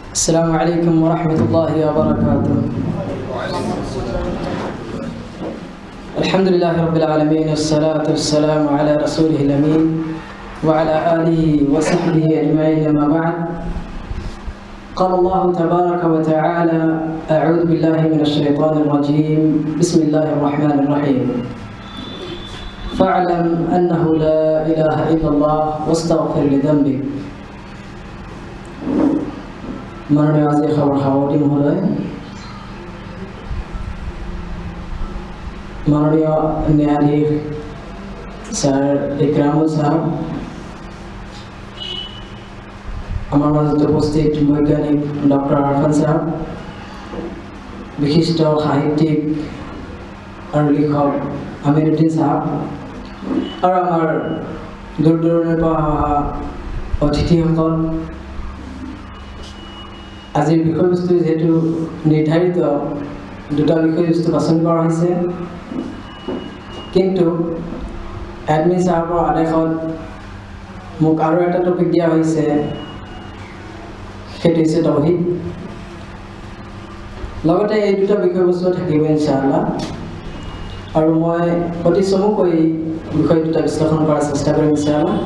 السلام عليكم ورحمة الله وبركاته. الحمد لله رب العالمين والصلاة والسلام على رسوله الأمين وعلى آله وصحبه أجمعين، أما بعد. قال الله تبارك وتعالى: أعوذ بالله من الشيطان الرجيم، بسم الله الرحمن الرحيم. فاعلم أنه لا إله إلا الله واستغفر لذنبك. মাননীয় আজি খবর খাওয়াটি মহোদয়, মাননীয় ন্যায়াধীশ স্যার ইকরামুল সাহেব, আমার মাঝে উপস্থিত বৈজ্ঞানিক ডক্টর আরফান সাহেব, বিশিষ্ট সাহিত্যিক আর লেখক আমিরুদ্দিন সাহেব, আর আমার দূর দূৰণিৰ পৰা অহা অতিথিসকল। আজিৰ বিষয়বস্তু যেহেতু নিৰ্ধাৰিত দুটা বিষয়বস্তু বাছনি কৰা হৈছে, কিন্তু এডমিন সাহেবৰ আদেশত মোক আৰু এটা টপিক দিয়া হৈছে, সেইটো হৈছে তৌহিদ। লগতে এই দুটা বিষয়বস্তু থাকিব ইনশাআল্লাহ, আৰু মই অতি চমুকৈ বিষয় দুটা বিশ্লেষণ কৰাৰ চেষ্টা কৰিম ইনশাআল্লাহ।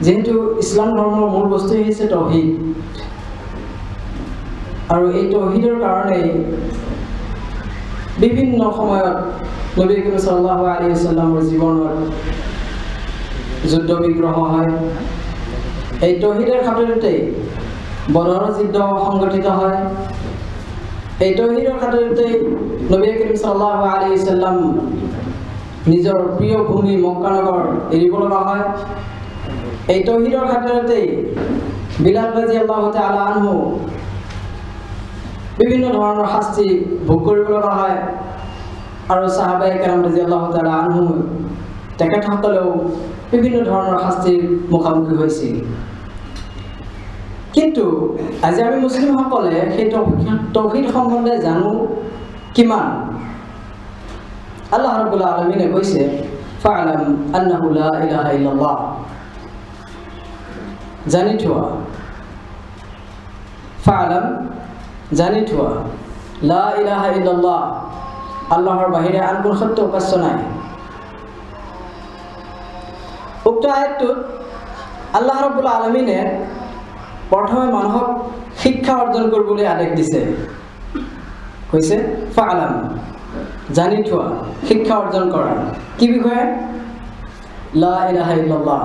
যেহেতু ইছলাম ধৰ্মৰ মূল বস্তু হৈছে তৌহিদ, আৰু এই তৌহিদৰ কাৰণেই বিভিন্ন সময়ত নবী কৰীম সাল্লাল্লাহু আলাইহি ওয়াসাল্লামৰ জীৱনত যুদ্ধ বিগ্ৰহ হয়। এই তৌহিদৰ খাতিৰতেই বদৰৰ যুদ্ধ সংগঠিত হয়। এই তৌহিদৰ খাতিৰতেই নবী কৰীম সাল্লাল্লাহু আলাইহি ওয়াসাল্লাম নিজৰ প্ৰিয় ভূমি মক্কা নগৰ এৰিব লগা হয়। এই তৌহিদৰ খাতিৰতেই বিলাল ৰাদিয়াল্লাহু তাআলা আনহু বিভিন্ন ধৰণৰ শাস্তি ভোগ কৰিব লগা হয়, আৰু সাহাবায়ে কেৰাম ৰাদিয়াল্লাহু তাআলা আনহু তেখেতসকলেও বিভিন্ন ধৰণৰ শাস্তিৰ মুখামুখি হৈছিল। কিন্তু আজি আমি মুছলিমসকলে সেই তৌহিদ সম্বন্ধে জানো কিমান? আল্লাহ ৰাব্বুল আলামিনে কৈছে, ফা'লাম আন্নাহু লা ইলাহা ইল্লাল্লাহ, জানি থোৱা। ফা'লাম, জানি থোৱা, লা ইলাহা ইল্লাল্লাহ, আল্লাহৰ বাহিৰে আন কোনো সত্য উপাস্য নাই। উক্ত আয়াতটোত আল্লাহ ৰাব্বুল আলামিনে প্ৰথমে মানুহক শিক্ষা অৰ্জন কৰিবলৈ আদেশ দিছে। কৈছে ফা'লাম, জানি থোৱা, শিক্ষা অৰ্জন কৰা। কি বিষয়ে? লা ইলাহা ইল্লাল্লাহ,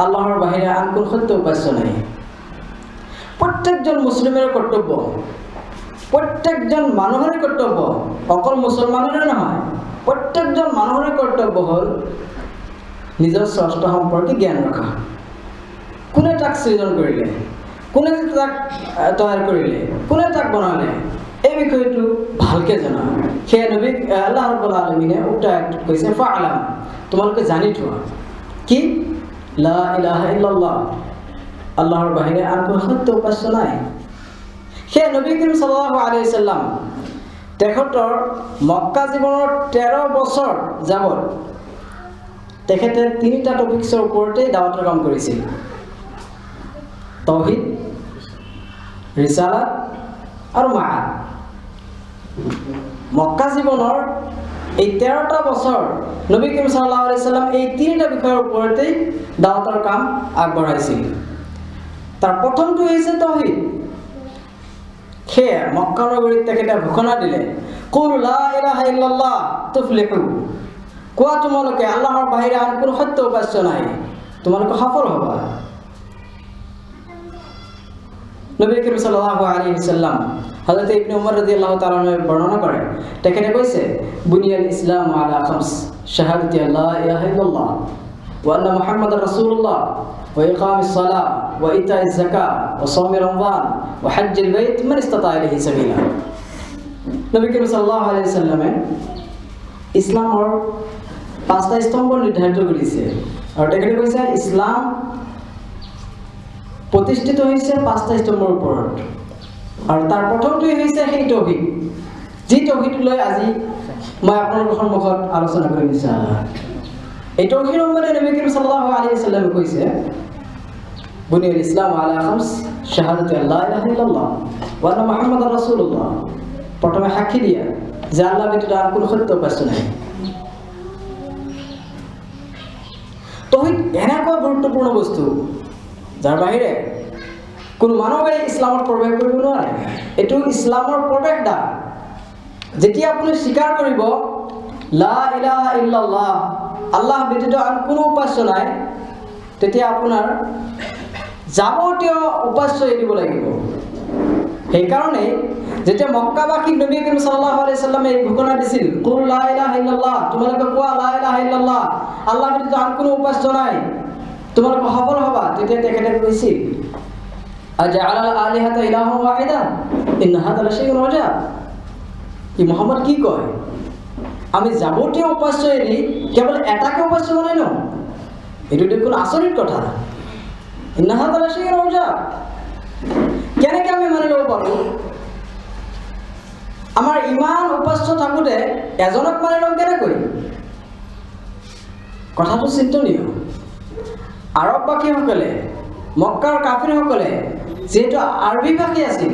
আল্লাহৰ বাহিৰে আন কোনো সত্য উপাস্য নাই। প্ৰত্যেকজন মুছলিমৰ কৰ্তব্য, প্ৰত্যেকজন মানুহৰে কৰ্তব্য, অকল মুছলমানৰে নহয়, প্ৰত্যেকজন মানুহৰে কৰ্তব্য হ'ল নিজৰ স্ৰষ্টা সম্পৰ্কে জ্ঞান ৰখা। কোনে তাক সৃজন কৰিলে, কোনে তাক তৈয়াৰ কৰিলে, কোনে তাক বনালে, এই বিষয়টো ভালকৈ জনা। সেয়া নবী আল্লাহ ৰাব্বুল আলামিনে উক্ত আয়াতটোত কৈছে ফা'লাম, তোমালোকে জানি থোৱা। কি? লা ইলাহা ইল্লাল্লাহ, আল্লাহৰ বাহিৰে আন কোনো সত্য উপাস্য নাই। সেয়া নবী কৰীম সাল্লাল্লাহু আলাইহি ওয়াসাল্লাম তেখেতৰ মক্কা জীৱনৰ 13 বছৰ যাবত তেখেতে 3টা টপিকছৰ ওপৰতে দাৱাতৰ কাম কৰিছিল: তৌহিদ, ৰিসালাত আৰু মাআদ। মক্কা জীৱনৰ এই 13টা বছৰ নবী কৰীম সাল্লাল্লাহু আলাইহি ওয়াসাল্লাম এই 3টা বিষয়ৰ ওপৰতেই দাৱাতৰ কাম আগবঢ়াইছিল। তাৰ প্ৰথমটো হৈছে তৌহিদ। সেয়া মক্কা নগৰীত তেখেতে ঘোষণা দিলে, কুল লা ইলাহা ইল্লাল্লাহ তুফলিহু, কোৱা তোমালোকে আল্লাহৰ বাহিৰে আন কোনো সত্য উপাস্য নাই, তোমালোকে সফল হ'বা। নবী কৰীম সাল্লাল্লাহু আলাইহি ওয়াসাল্লাম হযরত ইবনে উমর রাদিয়াল্লাহু তাআলা বর্ণনা করে, তেখেতে কৈছে বুনিয়াল ইসলাম আলা খামস, শাহাদাতি লা ইলাহা ইল্লাল্লাহ ওয়া আন্না মুহাম্মাদার রাসূলুল্লাহ ওয়া ইকামিস সালাহ ওয়া ইতাইজ যাকাত ওয়া সাওমি রমজান ওয়া হজ্জিল বাইত মান ইসতাতা ইলাইহি সাবিলা। নবী করিম সাল্লাল্লাহু আলাইহি সাল্লামে ইসলামৰ 5টা স্তম্ভ নিৰ্ধাৰিত কৰিছে, আৰু তেখেতে কৈছে ইছলাম প্ৰতিষ্ঠিত হৈছে 5টা স্তম্ভৰ ওপৰত, আৰু তাৰ প্ৰথমটোই হৈছে সেই তৌহিদ, যি তৌহিদ লৈ আজি মই আপোনালোকৰ সন্মুখত আলোচনা কৰিম ইনশাআল্লাহ। এই তৌহিদ মানে নবী করিম সাল্লাল্লাহু আলাইহি ওয়াসাল্লাম কৈছে বুনিয়াল ইসলাম আলা খামস শাহাদাতি আল্লা ইলাহা ইল্লাল্লাহ ওয়া আন্না মুহাম্মাদার রাসূলুল্লাহ। প্রথমে সাক্ষী দিয়া যে আল্লাহ ব্যতীত আর কোনো সত্য উপাস্য নাই। তৌহিদ এনেকুৱা গুৰুত্বপূৰ্ণ বস্তু যাৰ বাহিৰে কোনো মানৱে ইছলামত প্ৰৱেশ কৰিব নোৱাৰে। এইটো ইছলামৰ প্ৰৱেশদ্বাৰ। যেতিয়া আপুনি স্বীকাৰ কৰিব লা ইলাহা ইল্লাল্লাহ, আল্লাহ ব্যতীত আন কোনো উপাস্য নাই, তেতিয়া আপোনাৰ যাৱতীয় উপাস্য এৰিব লাগিব। সেইকাৰণে যেতিয়া মক্কাবাসীক নবী কৰীম সাল্লাল্লাহু আলাইহি সাল্লামে এই ঘোষণা দিছিল, কুল লা ইলাহা ইল্লাল্লাহ, তোমালোকে কোৱা লা ইলাহা ইল্লাল্লাহ, আল্লাহ ব্যতীত আন কোনো উপাস্য নাই, তোমালোকে সফল হ'বা। তেতিয়া তেখেতে কৈছিল আজআলাল আলিহাতা ইলাহান ওয়াহিদা ইন্না হাযা লাশাইউন উজাব। কি মুহাম্মদ কি কয়, আমি যাৱতীয় উপাস্য এৰি কেৱল এটাকে উপাস্য বনাই লওঁ? এইটো দেখোন আচৰিত কথা। ইন্না হাযা লাশাইউন উজাব। কেনেকৈ আমি মানি ল'ব পাৰোঁ? আমাৰ ইমান উপাস্য থাকোঁতে এজনক মানি ল'ম কেনেকৈ? কথাটো চিন্তনীয়। আৰববাসীসকলে, মক্কাৰ কাফিৰসকলে যিহেতু আৰবী ভাষী আছিল,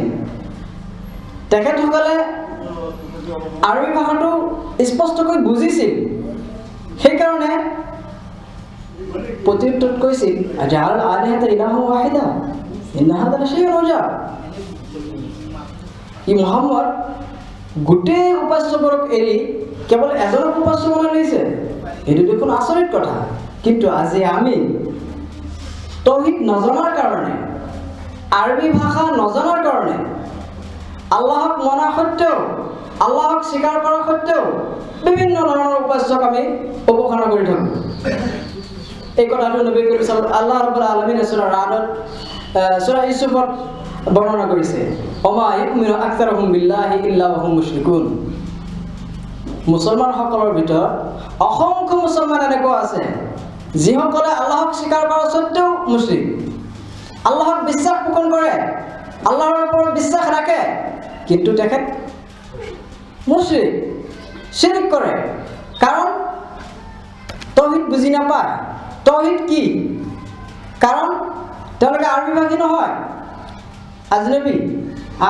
তেখেতসকলে আৰবী ভাষাটো স্পষ্টকৈ বুজিছিল। সেইকাৰণে প্ৰত্যুত্তৰত কৈছিল আজআলাল আলিহাতা ইলাহান ওয়াহিদা ইন্না হাযা লাশাইউন উজাব। ই মুহাম্মদ গোটেই উপাস্যবোৰক এৰি কেৱল এজনক উপাস্য বনাই লৈছে। এইটো দেখোন আচৰিত কথা। কিন্তু আজি আমি তৌহিদ নজনাৰ কাৰণে, আৰবী ভাষা নজনাৰ কাৰণে, আল্লাহক মনা সত্ত্বেও, আল্লাহক স্বীকাৰ কৰা সত্ত্বেও বিভিন্ন ধৰণৰ উপাস্যক আমি উপাসনা কৰি থাকোঁ। এই কথাটো নবী কৰীম আল্লাহ ৰাব্বুল আলামিনে সূৰা ৰা'দত, সূৰা ইউছুফত বৰ্ণনা কৰিছে, ওমা ইউমিনু আকছাৰুহুম বিল্লাহি ইল্লা ওয়া হুম মুশৰিকুন। মুছলমানসকলৰ ভিতৰত অসংখ্য মুছলমান এনেকুৱা আছে যিসকলে আল্লাহক স্বীকাৰ কৰা স্বত্তেও মুছৰিক, আল্লাহক বিশ্বাস পোষণ কৰে, আল্লাহৰ ওপৰত বিশ্বাস ৰাখে, কিন্তু তেখেত মুছৰিক, শিৰক কৰে। কাৰণ তৌহিদ বুজি নাপায়। তৌহিদ কি? কাৰণ তেওঁলোকে আৰবী ভাষী নহয়, আজনবী,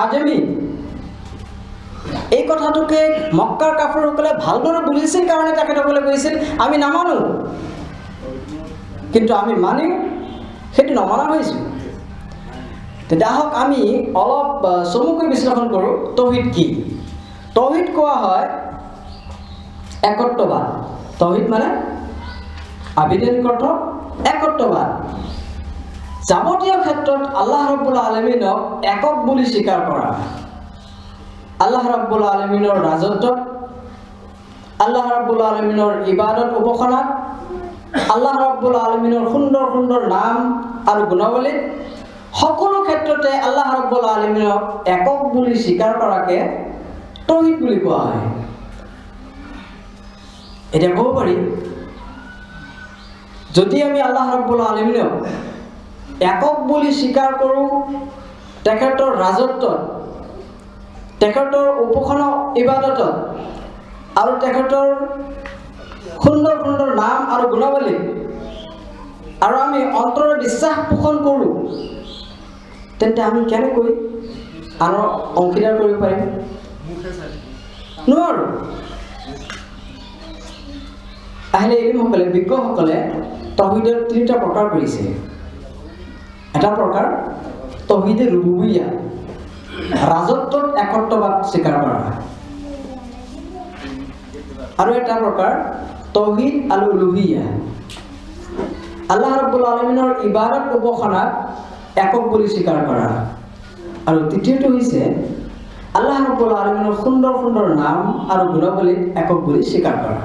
আজমী। এই কথাটোকে মক্কাৰ কাফিৰসকলে ভালদৰে বুজিছিল কাৰণে তেখেতসকলে কৈছিল আমি নামানো, কিন্তু আমি মানিও সেইটো নমনা হৈছোঁ। তেতিয়া আহক আমি অলপ চমুকৈ বিশ্লেষণ কৰোঁ তৌহিদ কি। তৌহিদ কোৱা হয় একত্ববাদ। তৌহিদ মানে আবিধানিক অৰ্থ একত্ববাদ। যাৱতীয় ক্ষেত্ৰত আল্লাহ ৰাব্বুল আলামিনক একক বুলি স্বীকাৰ কৰা। আল্লাহ ৰাব্বুল আলামিনৰ ৰাজত্বত, আল্লাহ ৰাব্বুল আলামিনৰ ইবাদত উপাসনাত, আল্লাহ ৰাব্বুল আলামিনৰ সুন্দৰ সুন্দৰ নাম আৰু গুণাৱলীত সকলো ক্ষেত্ৰতে আল্লাহ ৰাব্বুল আলামিনক একক বুলি স্বীকাৰ কৰাকে তৌহিদ বুলি কোৱা হয়। এতিয়া ক'ব পাৰি, যদি আমি আল্লাহ ৰাব্বুল আলামিনক একক বুলি স্বীকাৰ কৰোঁ, তেখেতৰ ৰাজত্বত, তেখেতৰ উপাসনা ইবাদতত আৰু তেখেতৰ সুন্দৰ সুন্দৰ নাম আৰু গুণাৱলী, আৰু আমি অন্তৰৰ বিশ্বাস পোষণ কৰোঁ, তেন্তে আমি কেনেকৈ আনৰ অংশীদাৰ কৰিব পাৰিম? নোৱাৰোঁ। আহলে ইলমসকলে, বিজ্ঞসকলে তৌহিদৰ তিনিটা প্ৰকাৰ কৰিছে। এটা প্ৰকাৰ তৌহিদে ৰুবুবিয়া, ৰাজত্বত একত্ববাদ স্বীকাৰ কৰা, আৰু এটা প্ৰকাৰ তৌহিদ আল উলুহিয়া, আল্লাহ ৰাব্বুল আলামিনৰ ইবাদত উপাসনাত একক বুলি স্বীকাৰ কৰা, আৰু তৃতীয়টো হৈছে আল্লাহ ৰাব্বুল আলামিনৰ সুন্দৰ সুন্দৰ নাম আৰু গুণাৱলীত একক বুলি স্বীকাৰ কৰা।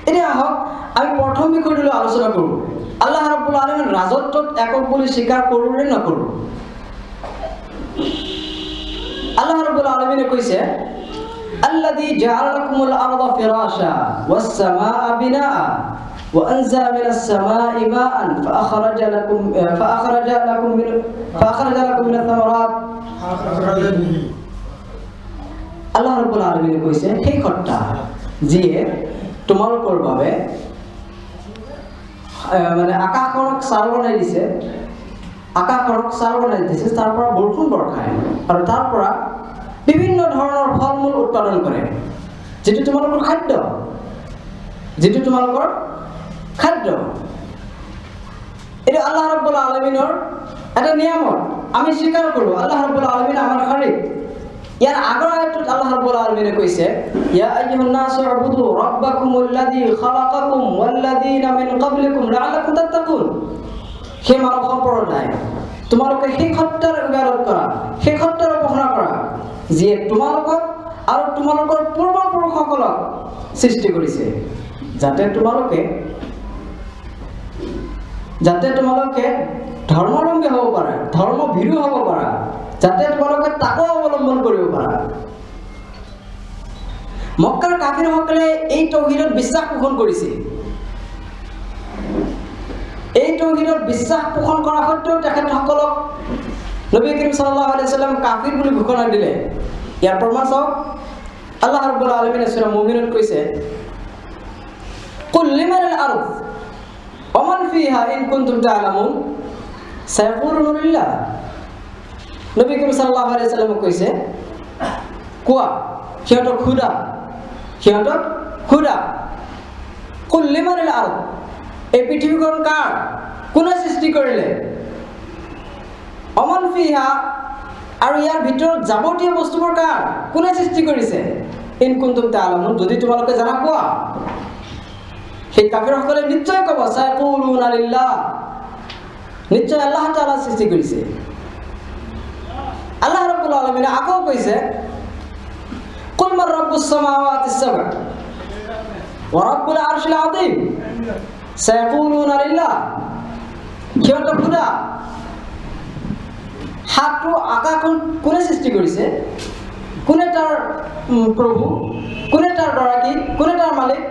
এতিয়া আহক আমি প্ৰথম বিষয়টো আলোচনা কৰোঁ, আল্লাহ ৰাব্বুল আলামিন ৰাজত্বত একক বুলি স্বীকাৰ কৰোঁ নে নকৰোঁ? আল্লাহ ৰাব্বুল আলামিনে কৈছে আল্লাযী জাআলা লাকুমুল আৰদা ফিৰাশা ওয়াস সামাআ বিনাআ ওয়া আনজালা মিনাস সামাই মাআন ফাআখৰাজা লাকুম মিনাস সামাৰাত। আল্লাহ ৰাব্বুল আলামিনে কৈছে সেই সত্তা যিয়ে তোমালোকৰ বাবে মানে আকাশখনক ছাল বনাই দিছে, আকাশখনক ছাল বনাই দিছে, তাৰ পৰা বৰষুণ বৰষায় আৰু তাৰ পৰা বিভিন্ন ধৰণৰ ফল মূল উৎপাদন কৰে, যিটো তোমালোকৰ খাদ্য, যিটো তোমালোকৰ খাদ্য। এইটো আল্লাহ ৰাব্বুল আলামিনৰ এটা নিয়ামত, আমি স্বীকাৰ কৰোঁ আল্লাহ ৰাব্বুল আলামিন আমাৰ খালিক। ইয়াৰ আগৰ আয়াতটোত আল্লাহ ৰাব্বুল আলামিনে কৈছে, ইয়া আইয়ুহান নাসু উবুদু ৰাব্বাকুমুল্লাযী খালাকাকুম ওয়াল্লাযীনা মিন ক্বাবলিকুম লাআল্লাকুম তাত্তাকুন। হে মানৱ সম্প্ৰদায়, তোমালোকে সেই সত্যাৰ ইবাদত কৰা, সেই সত্যাৰ উপাসনা কৰা, যিয়ে তোমালোকক আৰু তোমালোকৰ পূৰ্বপুৰুষসকলক সৃষ্টি কৰিছে, যাতে তোমালোকে ধৰ্মাৱলম্বী হ'ব পাৰা, ধৰ্মভীৰু হ'ব পাৰা, যাতে তোমালোকে তাকো অৱলম্বন কৰিব পাৰা। মক্কাৰ কাফিৰসকলে এই তৌহিদত বিশ্বাস পোষণ কৰিছিল। এই তৌহিদত বিশ্বাস পোষণ কৰা সত্ত্বেও তেখেতসকলক নবী কৰীম সাল্লাল্লাহু আলাইহি ওয়াসাল্লাম কাফিৰ বুলি ঘোষণা দিলে। ইয়াৰ প্ৰমাণ চাওক, আল্লাহ ৰাব্বুল আলামিনে সূৰা মুমিনত কৈছে, কুল লিমানিল আৰদ ওমান ফিহা ইন কুনতুম তা'লামুন সায়াকুলুনা লিল্লাহ। নবী কৰীম সাল্লাল্লাহু আলাইহি ওয়াসাল্লাম কৈছে, কোৱা সিহঁতক সুধা, কুল লিমানিল আৰদ, এই পৃথিৱীখন কাৰ, কোনে সৃষ্টি কৰিলে, ওমান ফিহা, আৰু ইয়াৰ ভিতৰত যাৱতীয় বস্তুবোৰ কাৰ, কোনে সৃষ্টি কৰিছে, ইন কুনতুম তা'লামুন, যদি তোমালোকে জানা কোৱা। সেই কাফিৰসকলে নিশ্চয় ক'ব, সায়াকুলুনা লিল্লাহ, নিশ্চয় আল্লাহ তাআলা সৃষ্টি কৰিছে। আল্লাহ ৰাব্বুল আলামিনে আকৌ কৈছে, কুল মান ৰাব্বুস সামাওয়াতিস সাবআ ওয়া ৰাব্বুল আৰশিল আযীম সায়াকুলুনা লিল্লাহ। সিহঁতক সোধা, সাতটো আকাশখন কোনে সৃষ্টি কৰিছে, কোনে তাৰ প্ৰভু, কোনে তাৰ গৰাকী, কোনে তাৰ মালিক,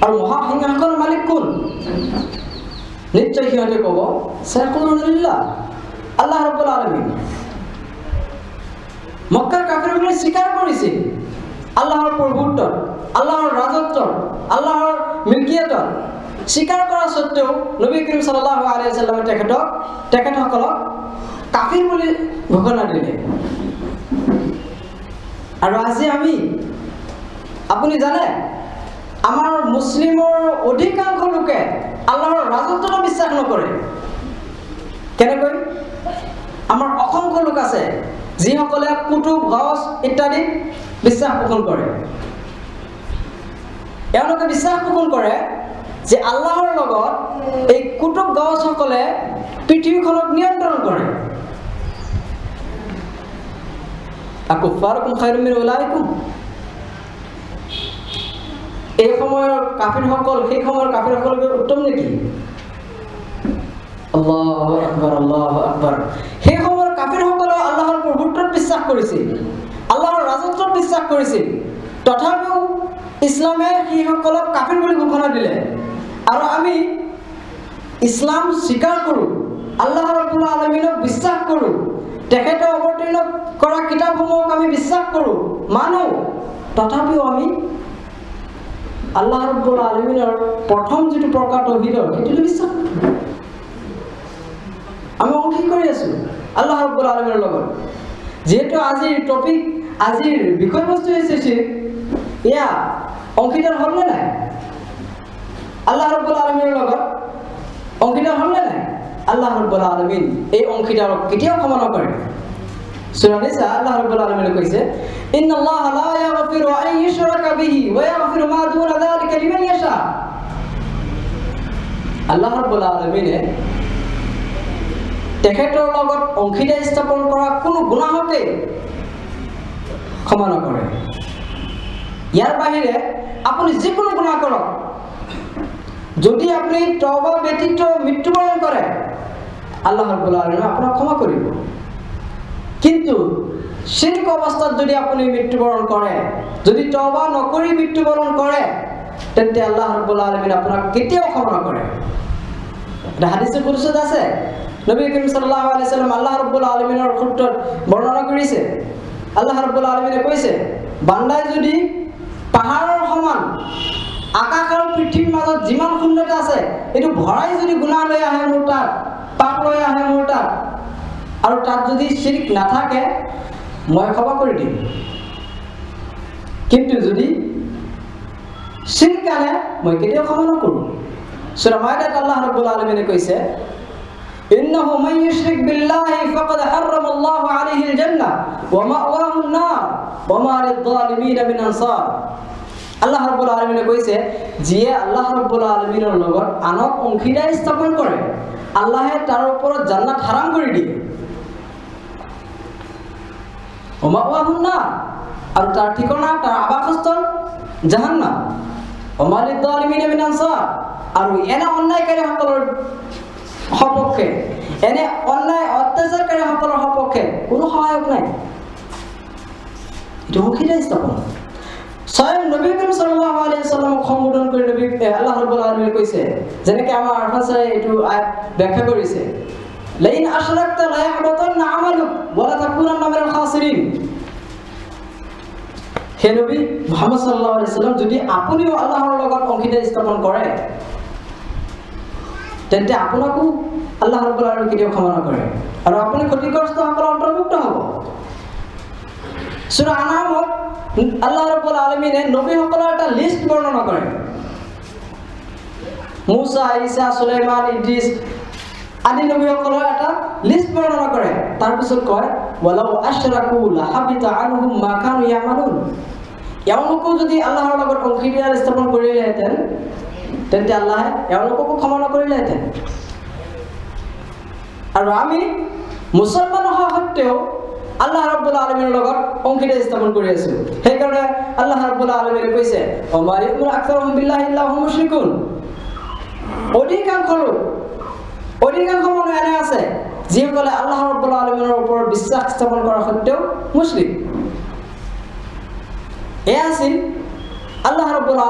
আৰু মহাসিংহাসনৰ মালিক কোন? নিশ্চয় সিহঁতে ক'ব, সায়াকুলুনা লিল্লাহ, আল্লাহ ৰাব্বুল আলামিন। মক্কাৰ কাফিৰসকলে স্বীকাৰ কৰিছিল আল্লাহৰ প্ৰভুত্বৰ, আল্লাহৰ ৰাজত্বৰ, আল্লাহৰ মিলকিয়তৰ। স্বীকাৰ কৰা স্বত্বেও নবী কৰীম সাল্লাল্লাহু আলাইহি ওয়াসাল্লামে তেখেতসকলক কাফিৰ বুলি ঘোষণা দিলে। আৰু আজি আপুনি জানে, আমাৰ মুছলিমৰ অধিকাংশ লোকে আল্লাহৰ ৰাজত্বত বিশ্বাস নকৰে। কেনেকৈ? আমাৰ অসংখ্য লোক আছে যিসকলে কুতুব, গাউছ ইত্যাদি বিশ্বাস পোষণ কৰে। এওঁলোকে বিশ্বাস পোষণ কৰে যে আল্লাহৰ লগত এই কুতুব, গাউছসকলে পৃথিৱীখনক নিয়ন্ত্ৰণ কৰে। আকুফাৰুকুম খায়ৰুম মিন উলাইকুম। এই সময়ৰ কাফিৰসকল সেই সময়ৰ কাফিৰসকলকে উত্তম নেকি? আল্লাহু আকবাৰ, আল্লাহু আকবাৰ। সেই সময়ৰ কাফিৰসকলে আল্লাহৰ প্ৰভুত্বত বিশ্বাস কৰিছিল, আল্লাহৰ ৰাজত্বত বিশ্বাস কৰিছিল, তথাপিও ইছলামে সেইসকলক কাফিৰ বুলি ঘোষণা দিলে। আৰু আমি ইছলাম স্বীকাৰ কৰোঁ, আল্লাহ ৰাব্বুল আলামিনক বিশ্বাস কৰোঁ, তেখেতে অৱতীৰ্ণ কৰা কিতাপসমূহক আমি বিশ্বাস কৰোঁ, মানো, তথাপিও আমি আল্লাহ ৰাব্বুল আলামিনৰ প্ৰথম যিটো প্ৰকাশ তৌহিদৰ, সেইটো বিশ্বাস কৰোঁ। আমি অংশী কৰি আছো আল্লাহ ৰাব্বুল আলামিনৰ লগত। যেহেতু আজিৰ বিষয়বস্তু হৈছে শিৰক, এয়া অংশীদাৰ হ'ল নে নাই? আল্লাহ ৰাব্বুল আলামিনৰ লগত অংশীদাৰ হ'ল নে নাই? আল্লাহ ৰাব্বুল আলামিন এই অংশীদাৰক কেতিয়াও ক্ষমা নকৰে। সূৰা নিসা আল্লাহ ৰাব্বুল আলামিনে কৈছে, ইন্নাল্লাহা লা ইয়াগফিৰু আন ইউশৰাকা বিহি ওয়া ইয়াগফিৰু মা দুনা যালিকা লিমান ইয়াশা। আল্লাহ ৰাব্বুল আলামিনে তেখেতৰ লগত অংশীদাৰ স্থাপন কৰা কোনো গুনাহকে ক্ষমা নকৰে। ইয়াৰ বাহিৰে আপুনি যিকোনো গুনাহ কৰক, যদি আপুনি তওবা ব্যতীত মৃত্যুবৰণ কৰে, আল্লাহ ৰাব্বুল আলামিনে আপোনাক ক্ষমা কৰিব। কিন্তু শিৰক অৱস্থাত যদি আপুনি মৃত্যুবৰণ কৰে, যদি তওবা নকৰি মৃত্যুবৰণ কৰে, তেন্তে আল্লাহ ৰাব্বুল আলামিনে আপোনাক কেতিয়াও ক্ষমা নকৰে। এটা হাদিসে কুদসিত আছে, নবী কৰীম সাল্লাল্লাহু আলাইহি ওয়াসাল্লাম আল্লাহ ৰাব্বুল আলামিনৰ সূত্ৰত বৰ্ণনা কৰিছে। আল্লাহ ৰাব্বুল আলামিনে কৈছে, বান্দাই যদি পাহাৰৰ সমান আকাশ আৰু পৃথিৱীৰ মাজত যিমান শূন্যতা আছে এইটো ভৰাই যদি গুনাহ লৈ আহে মোৰ তাত, পাপ লৈ আহে মোৰ তাত, আৰু তাত যদি শিৰক নাথাকে মই ক্ষমা কৰি দিম। কিন্তু যদি শিৰক আনে মই কেতিয়াও ক্ষমা নকৰোঁ। সূৰা মাইদাত আল্লাহ ৰাব্বুল আলামিনে কৈছে, ইন্নাহু মান ইউশরিক বিল্লাহি ফাকাদ হারামাল্লাহু আলাইহিল জান্নাহ ওয়া মাওয়াহুন নার ওয়া মা লিয-যালিমিন মিন আনসার। আল্লাহ ৰাব্বুল আলামিনে কৈছে, যিয়ে আল্লাহ ৰাব্বুল আলামিনৰ লগত আনক অংশীদাৰ স্থাপন কৰে আল্লাহে তাৰ ওপৰত জান্নাত হাৰাম কৰি দিয়ে। ওয়া মাওয়াহুন নাৰ, আৰু তাৰ ঠিকনা, তাৰ আবাসস্থল জাহান্নাম। ওয়া মা লিয-যালিমিন মিন আনসাৰ, আৰু এনে অন্যায়কাৰীসকলৰ সপক্ষে, এনে অন্যায় অত্যাচাৰকাৰীসকলৰ সপক্ষে কোনো সহায়ক নাই। এইটো অংশীদাৰ স্থাপন। স্বয়ং নবী কৰীম সাল্লাল্লাহু আলাইহি ওয়াসাল্লামক সম্বোধন কৰি নবী আল্লাহ ৰাব্বুল আলামিনে কৈছে, যেনেকৈ আমাৰ আৰফাত ছাৰে এইটো ব্যাখ্যা কৰিছে, লাইন আশৰাকতা লা ইয়াহবাতান্না আমালুক ওয়া লা তাকুনান্না মিনাল খাসিৰিন। হে নবী মুহাম্মদ সাল্লাল্লাহু আলাইহি ওয়াসাল্লাম, যদি আপুনিও আল্লাহৰ লগত অংশীদাৰ স্থাপন কৰে তেন্তে আপোনাকো আল্লাহ ৰাব্বুল আলামিনে কেতিয়াও ক্ষমা নকৰে, আৰু আপুনি ক্ষতিগ্ৰস্তসকলৰ অন্তৰ্ভুক্ত হ'ব। সূৰা আনামত আল্লাহ ৰাব্বুল আলামিনে নবীসকলৰ এটা লিষ্ট বৰ্ণনা কৰে। মুসা, ঈসা, সুলাইমান, ইদ্ৰিছ আদি নবীসকলৰ এটা লিষ্ট বৰ্ণনা কৰে। তাৰপিছত কয়, ওয়ালাউ আশৰাকু লাহাবিতা আনহুম মা কানু ইয়ামালুন। এওঁলোকো যদি আল্লাহৰ লগত অংশীদাৰ স্থাপন কৰিলেহেঁতেন তেন্তে আল্লাহে এওঁলোককো ক্ষমা নকৰিলেহেঁতেন। আৰু আমি মুছলমান হোৱা সত্ত্বেও আল্লাহ ৰাব্বুল আলামিনৰ লগত অংশীদাৰ স্থাপন কৰি আছো। সেইকাৰণে আল্লাহ ৰাব্বুল আলামিনে কৈছে, ওমা ইয়াকুনু আকছাৰুহুম বিল্লাহি ইল্লা হুম মুশৰিকুন। অধিকাংশ মানুহ এনে আছে যিসকলে আল্লাহ ৰাব্বুল আলামিনৰ ওপৰত বিশ্বাস স্থাপন কৰা সত্ত্বেও মুশৰিক। এয়া আছিল আল্লাহ ৰাব্বুল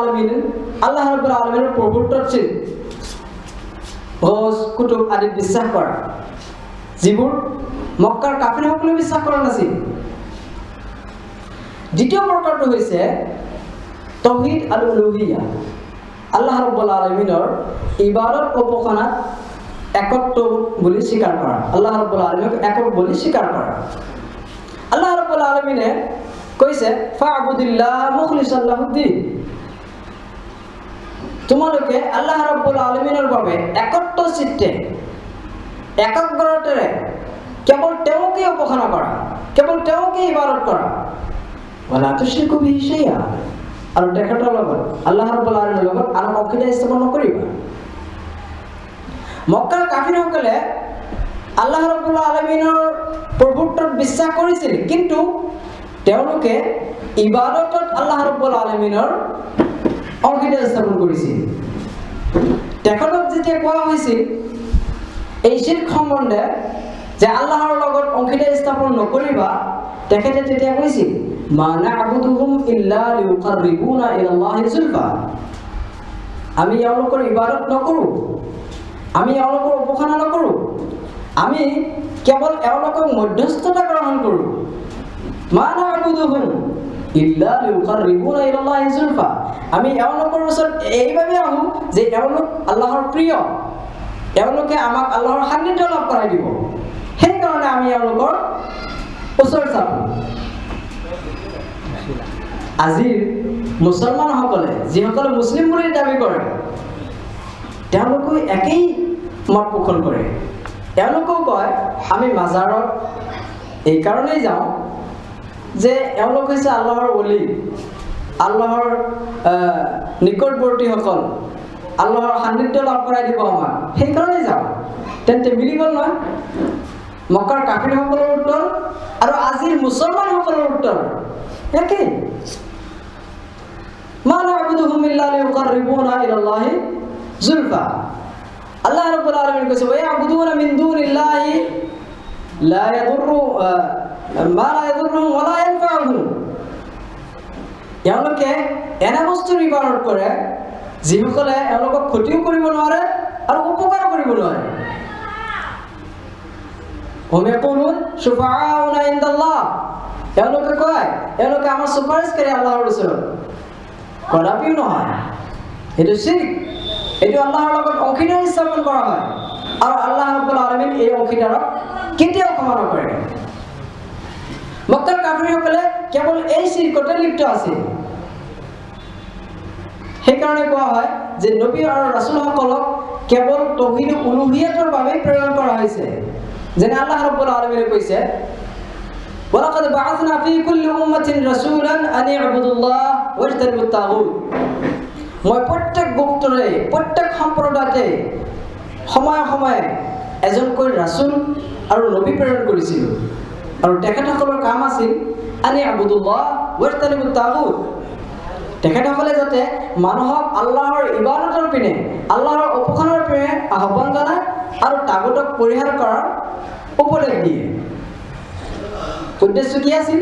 আলামিনৰ প্ৰভুত্বত ছিল ঘোষ কুতুব আদি বিশ্বাস কৰা, যিবোৰ মক্কাৰ কাফিৰসকলে বিশ্বাস কৰা নাছিল। দ্বিতীয় প্ৰকাৰটো হৈছে তাওহীদ আৰু উলুহিয়া। আল্লাহ ৰাব্বুল আলামিনৰ ইবাদত উপাসনাত একত্ব বুলি স্বীকাৰ কৰা, আল্লাহ ৰাব্বুল আলামিনক একক বুলি স্বীকাৰ কৰা। আল্লাহ ৰাব্বুল আলামিনে কৈছে, ফা'বুদিল্লাহ মুখলিছান লাহুদ্দিন। তোমালোকে আল্লাহ ৰাব্বুল আলামিনৰ বাবে একত্ব চিত্তে, একাগ্ৰতাৰে কেৱল তেওঁকে উপাসনা কৰা, কেৱল তেওঁকে ইবাদত কৰা। ওয়ালা তুশৰিকু বিহি শাইআ, আৰু তেখেতৰ লগত আল্লাহ ৰাব্বুল আলামিনৰ লগত আনক অংশীদাৰ স্থাপন নকৰিবা। মক্কাৰ কাফিৰসকলে আল্লাহ ৰাব্বুল আলামিনৰ প্ৰভুত্বত বিশ্বাস কৰিছিল, কিন্তু তেওঁলোকে ইবাদতত আল্লাহ ৰাব্বুল আলামিনৰ অংশীদাৰ স্থাপন কৰিছিল। তেখেতক যেতিয়া কোৱা হৈছিল এই শিৰক সম্বন্ধে যে আল্লাহৰ লগত অংশীদাৰ স্থাপন নকৰিবা, তেখেতে তেতিয়া কৈছিল, মা না'বুদুহুম ইল্লা লিয়ুকাৰৰিবুনা ইলাল্লাহি যুলফা। আমি এওঁলোকৰ ইবাদত নকৰোঁ, আমি এওঁলোকৰ উপাসনা নকৰোঁ, আমি কেৱল এওঁলোকক মধ্যস্থতা গ্ৰহণ কৰোঁ। মা না'বুদুহুম ইল্লা লিয়ুকাৰৰিবুনা ইলাল্লাহি যুলফা। আমি এওঁলোকৰ ওচৰত এইভাৱে আহোঁ যে এওঁলোক আল্লাহৰ প্ৰিয়, এওঁলোকে আমাক আল্লাহৰ সান্নিধ্য লাভ কৰাই দিব, সেইকাৰণে আমি এওঁলোকৰ ওচৰত যাওঁ। আজিৰ মুছলমানসকলে যিসকলে মুছলিম বুলি দাবী কৰে তেওঁলোকে একেই মত পোষণ কৰে। তেওঁলোকেও কয় আমি মাজাৰত এইকাৰণেই যাওঁ যে এওঁলোক হৈছে আল্লাহৰ ওলি, আল্লাহৰ নিকটৱৰ্তীসকল, আল্লাহৰ সান্নিধ্য লাভ কৰাই দিব আমাক, সেইকাৰণে যাওঁ। তেন্তে মিলি গ'ল নহয় মক্কাৰ কাফিৰসকলৰ উত্তৰ আৰু আজিৰ মুছলমানসকলৰ উত্তৰ একেই। মা না'বুদুহুম ইল্লা লিয়ুকাৰৰিবুনা ইলাল্লাহি যুলফা। আল্লাহ ৰাব্বুল আলামিন কৈছে, ওয়া ইয়াবুদুনা মিন দুনিল্লাহি লা ইয়াদুৰৰুহুম ওয়া লা ইয়ানফাউহুম। এওঁলোকে এনে বস্তুৰ ইবাদত কৰে যিসকলে এওঁলোকক ক্ষতিও কৰিব নোৱাৰে আৰু উপকাৰো কৰিব নোৱাৰে। হুম ইয়াকুলুন শুফাআউনা ইনদাল্লাহ। এওঁলোকে কয় এওঁলোকে আমাৰ চুপাৰিশকাৰী আল্লাহৰ ওচৰত, কদাপিও নহয়। এইটো শিৰক, এইটো আল্লাহৰ লগত অংশীদাৰী স্থাপন কৰা হয় আৰু আল্লাহ ৰাব্বুল আলামিন এই অংশীদাৰক কেতিয়াও ক্ষমা নকৰে। মক্কাৰ কাফিৰসকলে কেৱল এই শিৰকতে লিপ্ত আছিল। সেইকাৰণে কোৱা হয় যে নবী আৰু ৰাসূলসকলক কেৱল তাওহীদ উলুহিয়াতৰ বাবে প্ৰেৰণ কৰা হৈছে। যেনে আল্লাহ ৰাব্বুল আলামিনে কৈছে, ওয়ালাকাদ বাআথনা ফি কুল্লি উম্মাতিন ৰাসূলান আন ইবুদুল্লাহ ওয়াজতানিবুত তাগুত। মই প্ৰত্যেক গোত্ৰৰে প্ৰত্যেক সম্প্ৰদায়তে সময়ে সময়ে এজনকৈ ৰাসূল আৰু নবী প্ৰেৰণ কৰিছিলোঁ আৰু তেখেতসকলৰ কাম আছিল আন ইবুদুল্লাহ ওয়াজতানিবুত তাগুত। তেখেতসকলে যাতে মানুহক আল্লাহৰ ইবাদতৰ পিনে, আল্লাহৰ উপাসনাৰ পিনে আহ্বান জনায় আৰু তাগুতক পৰিহাৰ কৰাৰ উপদেশ দিয়ে। উদ্দেশ্য কি আছিল?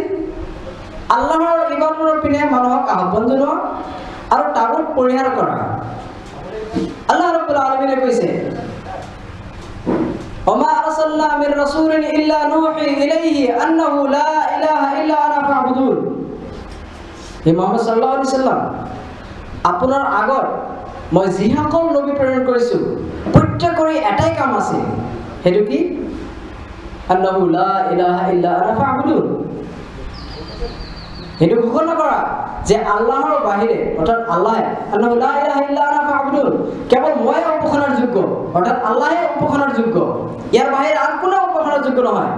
আল্লাহৰ ইবাদতৰ পিনে মানুহক আহ্বান জনোৱা আৰু তাগুত পৰিহাৰ কৰা। আল্লাহ ৰাব্বুল আলামিনে কৈছে, ওমা আরসালনা মির রাসূলিন ইল্লা নূহি ইলাইহি আন্নাহু লা ইলাহা ইল্লা আনা ফা'বুদুন। হে মুহাম্মদ সাল্লাল্লাহু আলাইহি সাল্লাম, আপোনাৰ আগত মই যিসকল নবী প্ৰেৰণ কৰিছোঁ প্ৰত্যেকৰে এটাই কাম আছে, সেইটো কি? আন্নাহু লা ইলাহা ইল্লা আনা ফা'বুদুন। সেইটো ঘোষণা কৰা যে আল্লাহৰ বাহিৰে, অৰ্থাৎ আল্লাহে, আন্নাহু লা ইলাহা ইল্লা আনা ফা'বুদুন, কেৱল মই উপাসনাৰ যোগ্য, অৰ্থাৎ আল্লাহে উপাসনাৰ যোগ্য, ইয়াৰ বাহিৰে আন কোনো উপাসনাৰ যোগ্য নহয়।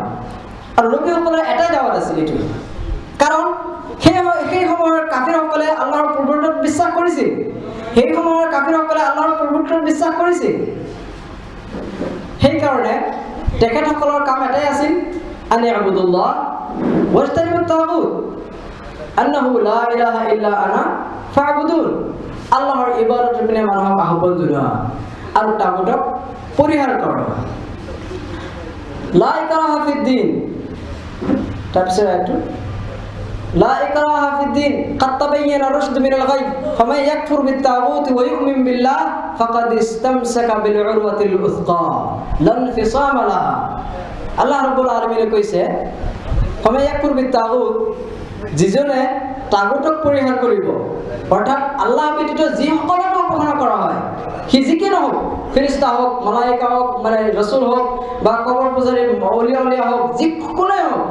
আৰু নবীসকলৰ এটাই দাৱাত আছিল এইটো। কাৰণ সেই সময়ৰ কাফিৰসকলে আল্লাহৰ প্ৰভুত্বত বিশ্বাস কৰিছিল। সেই সময়ৰ কাফিৰসকলে আল্লাহৰ প্ৰভুত্বত বিশ্বাস কৰিছিল। সেইকাৰণে তেখেতসকলৰ কাম এটাই আছিল, আন ইবুদুল্লাহ ওয়াজতানিবুত তাগুত, আন্নাহু লা ইলাহা ইল্লা আনা ফা'বুদুন। আল্লাহৰ ইবাদতৰ পিনে মানুহক আহ্বান জনোৱা আৰু তাগুতক পৰিহাৰ কৰা। লা ইকৰাহা ফিদ্দিন, তাৰপিছত এইটো لا إكراه في الدين قد تبين الرشد من الغي فمن يكفر بالطاغوت ويؤمن بالله فقد استمسك بالعروة الوثقى لا انفصام لها। আল্লাহ রাব্বুল আলামিনে কৈছে, فمن يكفر بالطاغوت, যিজনে তাগুতক পৰিহাৰ কৰিব, অৰ্থাৎ আল্লাহ ব্যতীত যিসকলক উপাসনা কৰা হয়, সি যিকে নহওক, ফেৰেশতা হওক, মালাইকা হওক, মানে ৰাসূল হওক বা কবৰ পূজাৰী অলিয়া হওক, যিকোনোই হওক,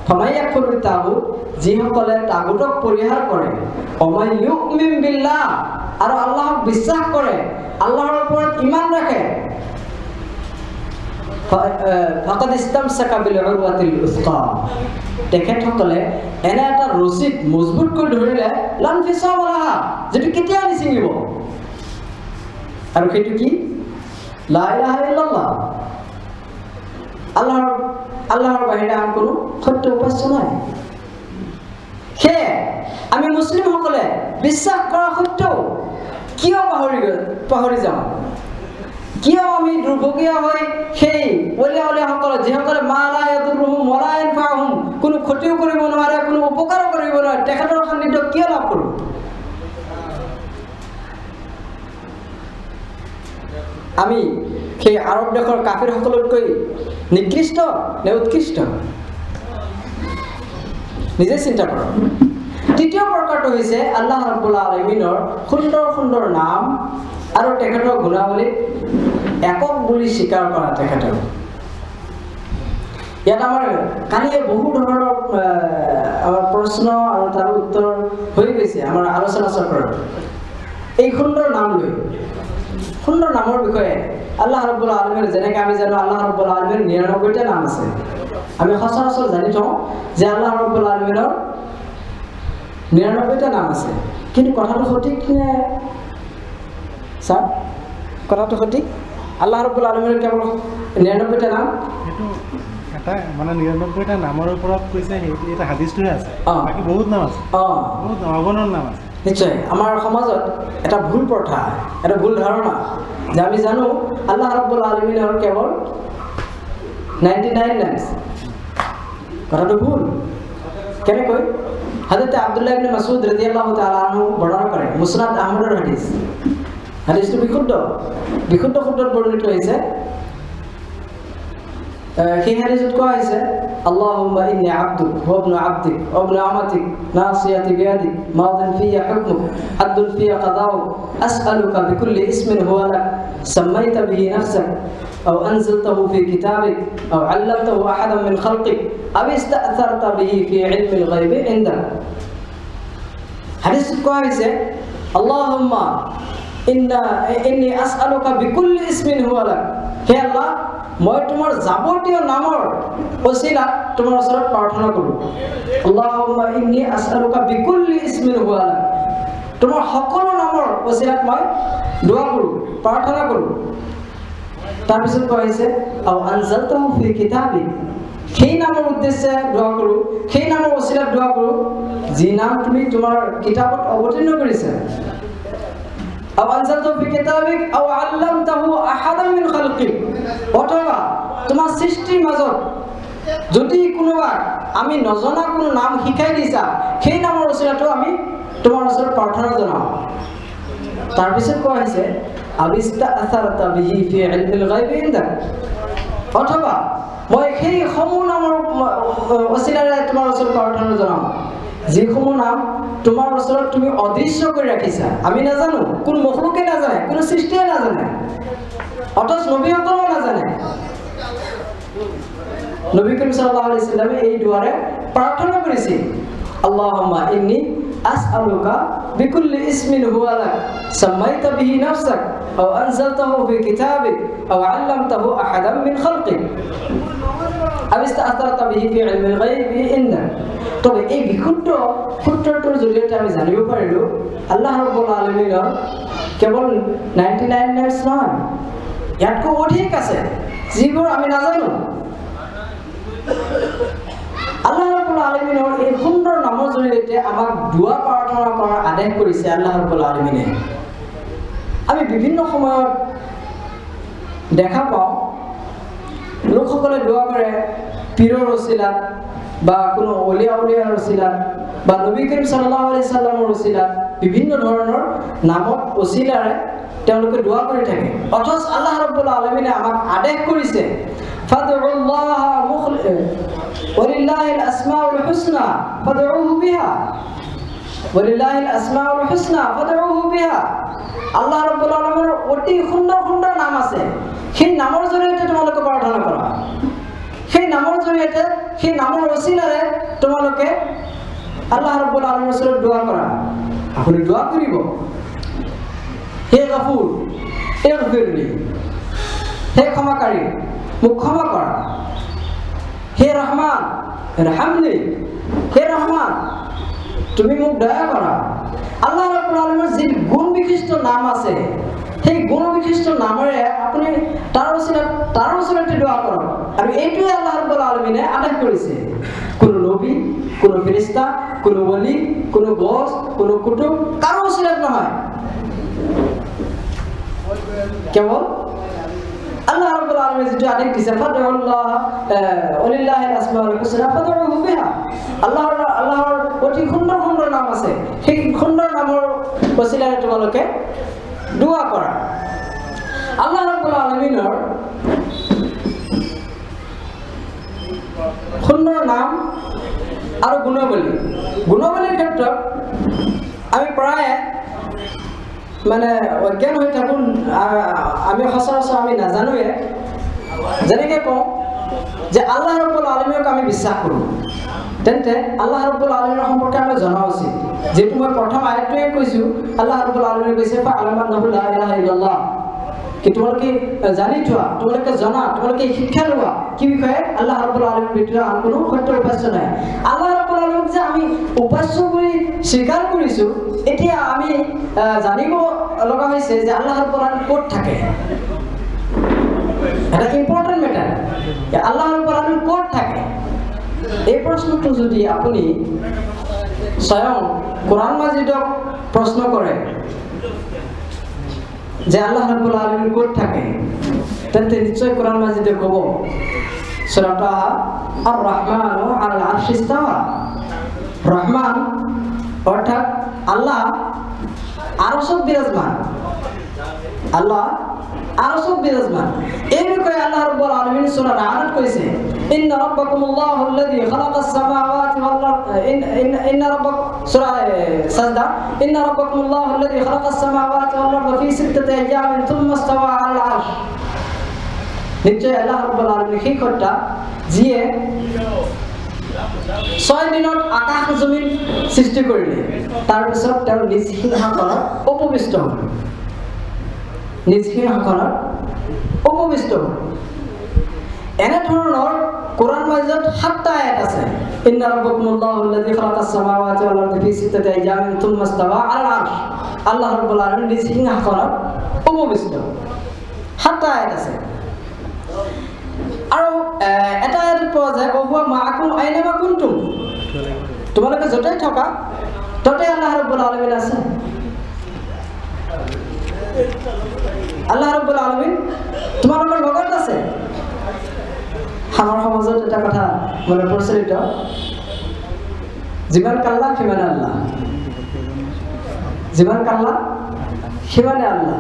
فمن يكفر بالطاغوت, যিসকলে তাগুতক পৰিহাৰ কৰে, ومن يؤمن بالله, আৰু আল্লাহক বিশ্বাস কৰে, আল্লাহৰ ওপৰত ঈমান ৰাখে, فقد استمسك بالعروة الوثقى, তেখেতসকলে এনে এটা ৰছীক মজবুত কৰি ধৰিলে, লা ইনফিছাম লাহা, যেটো কেতিয়াও নিছিঙিব। আৰু সেইটো কি? লা ইলাহা ইল্লাল্লাহ, আল্লাহৰ বাহিৰে আন কোনো সত্য উপাস্য নাই। সেয়ে আমি মুছলিমসকলে বিশ্বাস কৰা সত্ত্বেও কিয় পাহৰি যাওঁ? কিয় আমি দুৰ্ভগীয়া হৈ সেই অলিয়াসকলক, যিসকলে মা লা ইয়াদুৰুহুম ওয়া লা ইয়ানফাউহুম, কোনো ক্ষতিও কৰিব নোৱাৰে, কোনো উপকাৰো কৰিব নোৱাৰে, তেখেতৰ সান্নিধ্য কিয় লাভ কৰোঁ? আমি সেই আৰব দেশৰ কাফিৰসকলতকৈ নিকৃষ্ট নে উৎকৃষ্ট? নিজে চিন্তা কৰক। তৃতীয় প্ৰকাৰটো হৈছে আল্লাহ ৰাব্বুল আলামিনৰ সুন্দৰ সুন্দৰ নাম আৰু তেখেতৰ গুণাৱলী একক বুলি স্বীকাৰ কৰা। তেখেতৰ ইয়াত আমাৰ কালি বহু ধৰণৰ আমাৰ প্ৰশ্ন আৰু তাৰ উত্তৰ হৈ গৈছে আমাৰ আলোচনা চক্ৰত। এই সুন্দৰ নাম লৈ, সুন্দৰ নামৰ বিষয়ে আল্লাহ ৰাব্বুল আলামিনৰ, যেনেকৈ আমি জানো আল্লাহ ৰাব্বুল আলামিনৰ ৯৯টা নাম আছে। আমি সচৰাচৰ জানি থওঁ যে আল্লাহ ৰাব্বুল আলামিনৰ ৯৯টা নাম আছে, কিন্তু কথাটো সঠিক নে ছাৰ? কথাটো সঠিক? আল্লাহ ৰাব্বুল আলামিনৰ কেৱল ৯৯টা নাম? এটা মানে ৯৯টা নামৰ ওপৰত কৈছে, সেইটো এটা হাদিছটোহে আছে, বাকী বহুত নাম আছে, বহুত অগণন নাম আছে। নিশ্চয় আমাৰ সমাজত এটা ভুল প্ৰথা, এটা ভুল ধাৰণা যে আমি জানো আল্লাহ ৰাব্বুল আলামিনৰ কেৱল 99 নাম। কথাটো ভুল। কেনেকৈ? হযৰত আব্দুল্লাহ ইবনে মাসউদ ৰাদিয়াল্লাহু তাআলা আনহু বৰ্ণনা কৰে, মুসনাদ আহমদৰ হাদিস। হাদিসটো বিশুদ্ধ সূত্ৰত বৰ্ণিত হৈছে। সেই হাদিসত কোৱা হৈছে আল্লাহুম্মা ইন্নী আবদুক ওয়া ইবনু আবদিক ওয়া ইবনু আমাতিক নাসিয়াতি বিয়াদিক মাদিন ফিয়া হুকমুক আদলুন ফিয়া কাদাউক আসআলুকা বিকুল্লি ইসমিন হুয়া লাক সাম্মাইতা বিহি নাফসাক أو أنزلته في كتابك أو علمته أحدا من خلقك أو استأثرت به في علم الغيب عندك حديث كويس اللهم إني أسألك بكل اسم هو لك হে আল্লাহ মই তোমাৰ যাৱতীয় নামৰ ওসিলা তোমাৰ ওচৰত প্ৰাৰ্থনা কৰোঁ আল্লাহুম্মা ইন্নী আসআলুকা বিকুল্লি ইসমিন হুয়া লাক তোমাৰ সকলো নামৰ ওসিলাত মই দোয়া কৰোঁ প্ৰাৰ্থনা কৰোঁ তাৰপিছত কৈছে আও আনজালতাহু ফি কিতাবি সেই নামৰ উদ্দেশ্যে দোয়া কৰোঁ সেই নামৰ ওসিলাত দোয়া কৰোঁ যি নাম তুমি তোমাৰ কিতাপত অৱতীৰ্ণ কৰিছা আও আনজালতাহু ফি কিতাবিক আও আল্লামতাহু আহাদাম মিন খালকিক অথবা তোমাৰ সৃষ্টিৰ মাজত যদি কোনোবা আমি নজনা কোনো নাম শিকাই দিছা সেই নামৰ ওসিলাটো আমি তোমাৰ ওচৰত প্ৰাৰ্থনা জনাওঁ তাৰপিছত কোৱা হৈছে আবিস্তা আসাৰতা বিহি ফি ইলমিল গায়বি ইনদাক অথবা মই সেই সমূহ নামৰ ওসিলাৰে তোমাৰ ওচৰত প্ৰাৰ্থনা জনাওঁ যিসমূহ নাম তোমাৰ ওচৰত তুমি অদৃশ্য কৰি ৰাখিছা আমি নাজানো কোন মখলুকে নাজানে কোনো সৃষ্টিয়ে নাজানে অথচ নবীসকলেও নাজানে নবী করিম সাল্লাল্লাহু আলাইহি ওয়াসাল্লাম এই দুয়ারে প্রার্থনা করেছে আল্লাহুম্মা ইন্নী আসআলুকা বিকুল্লি ইসমিন হুয়া লাক সাম্মাইতা বিহি নাফসাক আও আনজালতাহু ফি কিতাবিক আও আল্লামতাহু আহাদাম মিন খালকিক আও ইস্তাআতারতা বিহি ফি ইলমিল গায়বি ইনদাক তবে এই বিশুদ্ধ সূত্ৰটোৰ জৰিয়তে আমি জানিব পাৰিলো আল্লাহ ৰাব্বুল আলামিনৰ কেৱল 99 নেমছ নহয় ইয়াতকৈ অধিক আছে যিবোৰ আমি নাজানো আল্লাহ ৰাব্বুল আলামিনৰ এই সুন্দৰ নামৰ জৰিয়তে আমাক দোয়া প্ৰাৰ্থনা কৰাৰ আদেশ কৰিছে আল্লাহ ৰাব্বুল আলামিনে আমি বিভিন্ন সময়ত দেখা পাওঁ লোকসকলে দোয়া কৰে পীৰৰ ওসিলাত বা কোনো ওলিয়াৰ ওসিলাত বা নবী কৰিম সাল্লাল্লাহু আলাইহি সাল্লামৰ ওসিলাত বিভিন্ন ধৰণৰ নামত ওসিলাৰে তেওঁলোকে দোয়া কৰি থাকে অথচ আল্লাহ ৰাব্বুল আলামিনে আমাক আদেশ কৰিছে ফাদউল্লাহ ওয়ালিল্লাহিল আসমাউল হুসনা ফাদউহু বিহা ওয়ালিল্লাহিল আসমাউল হুসনা ফাদউহু বিহা আল্লাহ রাব্বুল আলামিনের অতি সুন্দৰ সুন্দৰ নাম আছে সেই নামৰ জৰিয়তে তোমালোকে প্ৰাৰ্থনা কৰা সেই নামৰ জৰিয়তে সেই নামৰ ওসিলাৰে তোমালোকে আল্লাহ ৰাব্বুল আলামিনৰ ওচৰত দোয়া কৰা আপুনি দোয়া কৰিব হে গফুৰ ইগফিৰলি হে ক্ষমাকাৰী মোক ক্ষমা কৰা হে ৰহমান ৰহমনি হে ৰহমান তুমি মোক দয়া কৰা আল্লাহ ৰাব্বুল আলামিনৰ যি গুণ বিশিষ্ট নাম আছে সেই গুণ বিশিষ্ট নামেৰে আপুনি তাৰ ওচৰতে দোয়া কৰক আৰু এইটোৱে আল্লাহ ৰাব্বুল আলামিনে আদেশ কৰিছে কোনো নবী কোনো ফেৰেশতা কোনো ওলি কোনো গস কোনো কুতুব কাৰো ওচৰত নহয় কেৱল আল্লাহ রাব্বুল আলামিন যেটা আদেশ দিছে ফাদউল্লাহ ওয়ালিল্লাহিল আসমাউল হুসনা ফাদউহু বিহা আল্লাহৰ অতি সুন্দৰ সুন্দৰ নাম আছে সেই সুন্দৰ নামৰ ওসিলাৰে তোমালোকে দোয়া কৰা আল্লাহ ৰাব্বুল আলামিনৰ সুন্দৰ নাম আৰু গুণাৱলীৰ ক্ষেত্ৰত আমি প্ৰায় মানে অজ্ঞান হৈ থাকোঁ আমি সচৰাচৰ আমি নাজানোৱে যেনেকৈ কওঁ যে আল্লাহ ৰাব্বুল আলামিনক আমি বিশ্বাস কৰোঁ তেন্তে আল্লাহ ৰাব্বুল আলামিনৰ সম্পৰ্কে আমি জনা উচিত যেহেতু মই প্ৰথম আয়াতটোৱে কৈছোঁ আল্লাহ ৰাব্বুল আলামিনে কৈছে ফাআলামু আন্নাহু লা ইলাহা ইল্লাল্লাহ কি তোমালোকে জানি থোৱা তোমালোকে জনা তোমালোকে শিক্ষা লোৱা কি বিষয়ে আল্লাহ ৰাব্বুল আলামিনৰ ভিতৰত আন কোনো সত্য উপাস্য নাই আল্লাহ ৰাব্বুল আলামিনক যে আমি উপাস্য বুলি স্বীকাৰ কৰিছোঁ এতিয়া আমি জানিব লগা হৈছে যে আল্লাহ ৰাব্বুল আলামিন ক'ত থাকে এটা ইম্পৰ্টেণ্ট মেটাৰ আল্লাহ ৰাব্বুল আলামিন ক'ত থাকে এই প্ৰশ্নটো যদি আপুনি স্বয়ং কোরআন মাজিদক প্রশ্ন করে যে আল্লাহ রাব্বুল আলামিন ক'ত থাকে তেন্তে নিশ্চয় কোরআন মাজিদে কব সূরা তাহা আর রহমানু আলাল আরশি ইস্তাওয়া রহমান অর্থাৎ আল্লাহ আরশত বিরাজমান আল্লাহ আরশত বিরাজমান। এই বিষয়ে আল্লাহ রাব্বুল আলামিন সূরা আ'রাফ কইছে ইন্না রাব্বাকুমুল্লাহু আল্লাযী খালাকাস সামাওয়াতি ওয়াল আরদ ইন্না রাব্বাক সূরা সাজদা ইন্না রাব্বাকুমুল্লাহু আল্লাযী খালাকাস সামাওয়াতি ওয়াল আরদ ফি সিত্তাতি আইয়ামিন থুম্মা ইসতাওয়া আলাল আরশ। নিশ্চয় আল্লাহ রাব্বুল আলামিন সেই কথা যিয়ে 6 দিনত আকাশ জমিন সৃষ্টি কৰিলে, তাৰ পিছত তেওঁ নিজ সিংহাসনত উপবিষ্ট হ'ল। নিজ সিংহাসনত উপবিষ্ট হ'ল। এনে ধৰণৰ কোৰআন মাজিদত 7টা আয়াত আছে। ইন্না ৰাব্বাকুমুল্লাহু আল্লাযী খালাকাস সামাওয়াতি ওয়াল আৰদ ফি সিত্তাতি আইয়ামিন থুম্মা ইসতাওয়া আলাল আৰশ। আল্লাহ ৰাব্বুল আলামিন নিজ সিংহাসনত উপবিষ্ট। 7টা আয়াত আছে। আৰু এটা আয়াত পোৱা যায় ওহুৱা মাআকুম আইনামা কুনতুম, তোমালোকে য'তেই থকা ততে আল্লাহ ৰাব্বুল আলামিন আছে। আল্লাহ ৰাব্বুল আলামিন তোমালোকৰ লগত আছে। আমাৰ সমাজত এটা কথা মানে প্ৰচলিত, যিমান কাল্লা সিমানে আল্লাহ, যিমান কাল্লা সিমানে আল্লাহ।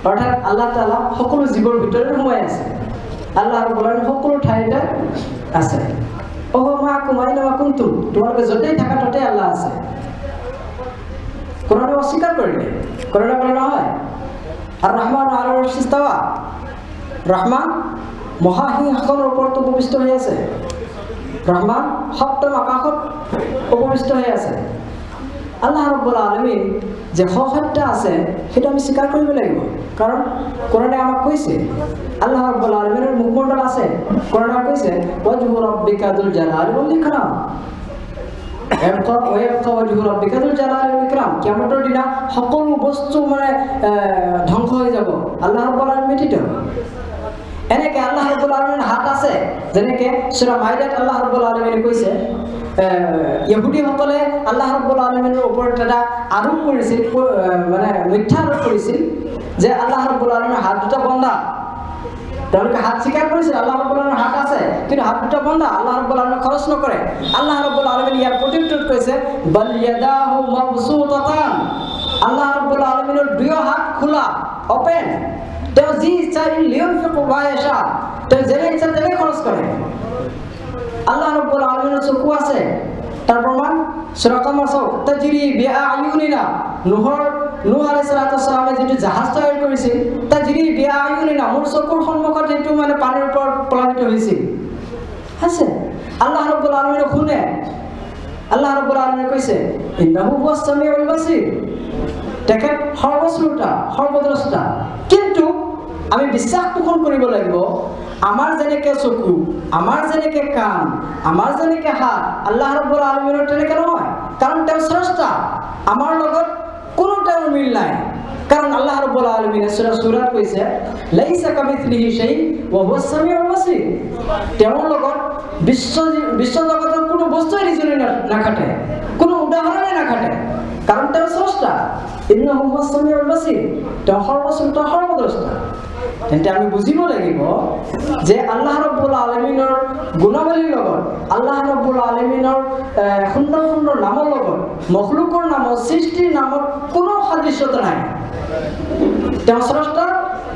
অৰ্থাৎ আল্লাহ তাআলা সকলো জীৱৰ ভিতৰত সোমাই আছে। আল্লাহ ৰাব্বুল আলামিন সকলো ঠাইতে আছে। ওহুৱা মাআকুম আইনামা কুনতুম, তোমালোকে য'তেই থাকা ততে আল্লাহ আছে। কোৰআনে অস্বীকাৰ কৰিলে, কোৰআনে ক'লে নহয় আৰ ৰহমান আলাল আৰশি ইস্তাওয়া, ৰহমান মহাসিংহাসনৰ ওপৰত উপবিষ্ট হৈ আছে। ৰহমান সপ্তম আকাশত উপবিষ্ট হৈ আছে। আল্লাহ ৰাব্বুল আলামিন যে সত্য আছে সেইটো আমি স্বীকাৰ কৰিব লাগিব, কাৰণ কোৰআনে আমাক কৈছে আল্লাহ ৰাব্বুল আলামিনৰ মুখমণ্ডল আছে। কোৰআনে কৈছে ওয়াজহু ৰাব্বিকা যুল জালালি ওয়াল ইকৰাম, কিয়ামতৰ দিনা সকলো বস্তু মানে ধ্বংস হৈ যাব, আল্লাহ ৰাব্বুল আলামিন ব্যতীত। এনেকে আল্লাহ ৰাব্বুল আলামিনৰ হাত আছে, যেনেকে সূৰা মাইদাত আল্লাহ ৰাব্বুল আলামিনে কৈছে ইহুদীসকলে আল্লাহ ৰাব্বুল আলামিনৰ ওপৰত এটা আৰোপ কৰিছিল, মানে মিথ্যা আৰোপ কৰিছিল যে আল্লাহ ৰাব্বুল আলামিনৰ হাত দুটা বন্ধা। তেওঁলোকে হাত স্বীকাৰ কৰিছিল, আল্লাহ ৰাব্বুল আলামিনৰ হাত আছে কিন্তু হাত দুটা বন্ধা, আল্লাহ ৰাব্বুল আলামিন খৰচ নকৰে। আল্লাহ ৰাব্বুল আলামিন ইয়াৰ প্ৰত্যুত্তৰত কৈছে বাল ইয়াদাহু মাবসুতাতান, আল্লাহ ৰাব্বুল আলামিনৰ দুয়ো হাত খোলা, ওপেন। তেওঁ যি ইচ্ছা লিয়ুনফিকু মা ইয়াশা, তেওঁ যেনে ইচ্ছা তেনে খৰচ কৰে। আল্লাহ ৰাব্বুল আলামিনৰ চকু আছে, তাৰ প্ৰমাণ সূৰা কামাৰ চাওক তাজৰি বিআয়ুনিনা, নূহ আলাইহিস সালামে যিটো জাহাজ তৈয়াৰ কৰিছিল, তাজৰি বিআয়ুনিনা, মোৰ চকুৰ সন্মুখত সেইটো মানে পানীৰ ওপৰত প্লাবিত হৈছিল আছে। আল্লাহ ৰাব্বুল আলামিনে শুনে। আল্লাহ ৰাব্বুল আলামিনে কৈছে ইন্নাহু হুৱাস সামিউল বাসীৰ, তেখেত সৰ্বশ্ৰোতা সৰ্বদ্ৰষ্টা। কিন্তু আমি বিশ্বাস পোষণ কৰিব লাগিব আমাৰ যেনেকে চকু, আমাৰ যেনেকে কাণ, আমাৰ যেনেকে হাত, আল্লাহ ৰাব্বুল আলামিনৰ তেনেকে নহয়, কাৰণ তেওঁ স্ৰষ্টা। আমাৰ লগত কোনো তেওঁৰ মিল নাই, কাৰণ আল্লাহ ৰাব্বুল আলামিনে সূৰাত কৈছে লাইসা কামিথলিহি শাই ওয়া হুৱাস সামিউল বাসীৰ। তেওঁৰ লগত বিশ্বজগতৰ কোনো বস্তুৱে ৰিজনি নাখাটে, কোনো উদাহৰণে নাখাটে, কাৰণ তেওঁ স্ৰষ্টা। ইন্নাহু হুৱাস সামিউল বাসীৰ, তেওঁ সৰ্বশ্ৰোতা সৰ্বদ্ৰষ্টা। তেন্তে আমি বুজিব লাগিব যে আল্লাহ ৰাব্বুল আলামিনৰ গুণাৱলীৰ লগত, আল্লাহ ৰাব্বুল আলামিনৰ সুন্দৰ সুন্দৰ নামৰ লগত মখলুকৰ নামত, সৃষ্টিৰ নামত কোনো সাদৃশ্যতা নাই। তেওঁ স্ৰষ্টা,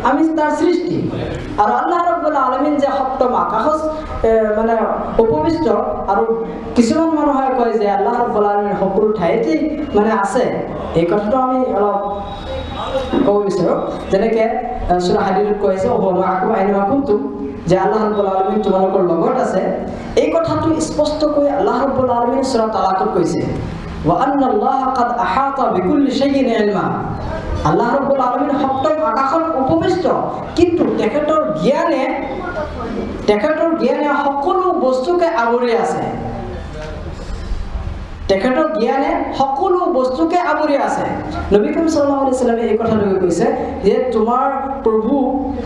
আমি তাৰ সৃষ্টি। আৰু আল্লাহ ৰাব্বুল আলামিন যে সপ্তম আকাশত মানে উপবিষ্ট, আৰু কিছুমান মানুহে কয় যে আল্লাহ ৰাব্বুল আলামিন সকলো ঠাইতেই মানে আছে, এই কথাটো আমি অলপ ক'ব বিচাৰোঁ। যেনেকে সূৰা হাদীদত কৈছে ওহুৱা মাআকুম আইনামা কুনতুম, যে আল্লাহ ৰাব্বুল আলামিন তোমালোকৰ লগত আছে। এই কথাটো স্পষ্টকৈ আল্লাহ ৰাব্বুল আলামিন সূৰা তালাকত কৈছে ওয়া আন্নাল্লাহা কাদ আহাতা বিকুল্লি শাইইন ইলমা। আল্লাহ ৰাব্বুল আলামিন সপ্তম আকাশত উপবিষ্ট, কিন্তু তেখেতৰ জ্ঞানে সকলো বস্তুকে আৱৰি আছে। তেখেতৰ জ্ঞানে সকলো বস্তুকে আৱৰি আছে। নবী কৰীম সাল্লাল্লাহু আলাইহি ওয়াসাল্লামে এই কথাটো কৈছে যে তোমাৰ প্ৰভু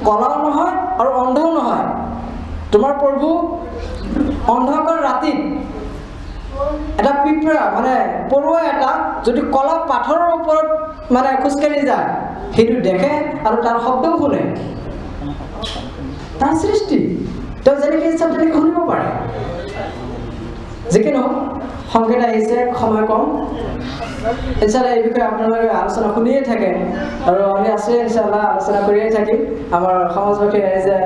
কলাও নহয় আৰু অন্ধও নহয়। তোমাৰ প্ৰভু অন্ধকাৰ ৰাতিত এটা পিঁপৰা মানে পৰুৱা এটা যদি কলা পাথৰৰ ওপৰত মানে খোজকাঢ়ি যায়, সেইটো দেখে আৰু তাৰ শব্দও শুনে। তাৰ সৃষ্টি, তেওঁ যেনেকৈ ইচ্ছা তেনেকৈ শুনিব পাৰে। যিকি নহওক সংকেত আহিছে, সময় কম। ইনশাআল্লাহ এই বিষয়ে আপোনালোকে আলোচনা শুনিয়ে থাকে আৰু আমি আছোৱে ইনশাআল্লাহ আলোচনা কৰিয়ে থাকিম। আমাৰ সমাজবাসী ৰাইজে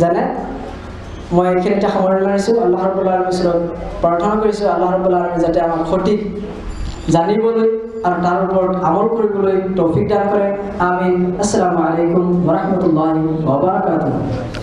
জানে। মই এইখিনিতে সামৰণি মাৰিছোঁ। আল্লাহ ৰাব্বুল আলামিনৰ ওচৰত প্ৰাৰ্থনা কৰিছোঁ আল্লাহ ৰাব্বুল আলামিনে যাতে আমাক সঠিক জানিবলৈ আৰু তাৰ ওপৰত আমল কৰিবলৈ তৌফিক দান কৰে। আমিন। আসসালামু আলাইকুম ওয়া ৰাহমাতুল্লাহি ওয়া বাৰাকাতুহু।